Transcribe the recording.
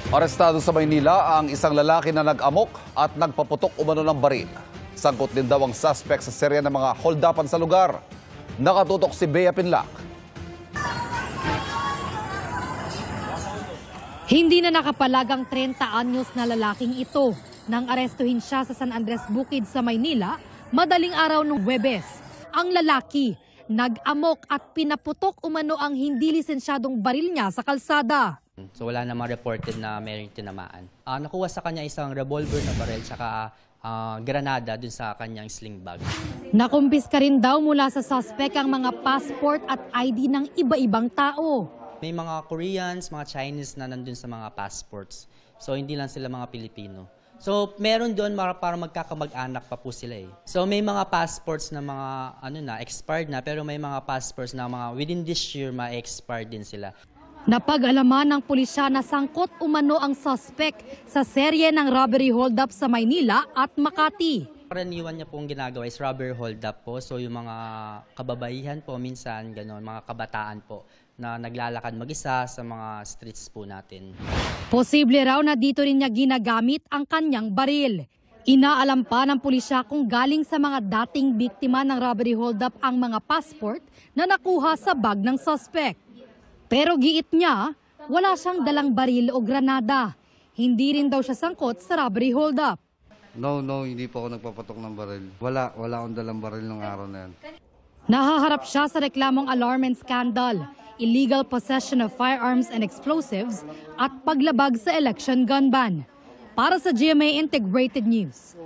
Arestado sa Maynila ang isang lalaki na nag-amok at nagpaputok umano ng baril. Sangkot din daw ang suspect sa serya ng mga holdapan sa lugar. Nakatutok si Bea Pinlac. Hindi na nakapalagang 30 anyos na lalaking ito nang arestuhin siya sa San Andres Bukid sa Maynila madaling araw ng Huwebes. Ang lalaki nag-amok at pinaputok umano ang hindi lisensyadong baril niya sa kalsada. So wala namang reported na mayroong tinamaan. Nakuha sa kanya isang revolver na baril tsaka granada dun sa kanyang sling bag. Nakumpiska rin daw mula sa suspect ang mga passport at ID ng iba-ibang tao. May mga Koreans, mga Chinese na nandun sa mga passports. So hindi lang sila mga Pilipino. So meron doon para magkakamag-anak pa po sila eh. So may mga passports na mga expired na, pero may mga passports na mga within this year ma-expired din sila. Napag-alaman ng pulisya na sangkot umano ang suspect sa serye ng robbery hold-up sa Maynila at Makati. Karaniwan niya pong ginagawa is robbery hold-up po. So yung mga kababaihan po minsan, gano'n, mga kabataan po na naglalakad mag-isa sa mga streets po natin. Posible raw na dito rin niya ginagamit ang kanyang baril. Inaalam pa ng pulisya kung galing sa mga dating biktima ng robbery hold-up ang mga passport na nakuha sa bag ng suspect. Pero giit niya, wala siyang dalang baril o granada. Hindi rin daw siya sangkot sa robbery hold-up. No, hindi po ako nagpapatok ng baril. Wala akong dalang baril ng araw na yan. Nahaharap siya sa reklamong alarm and scandal, illegal possession of firearms and explosives at paglabag sa election gun ban. Para sa GMA Integrated News,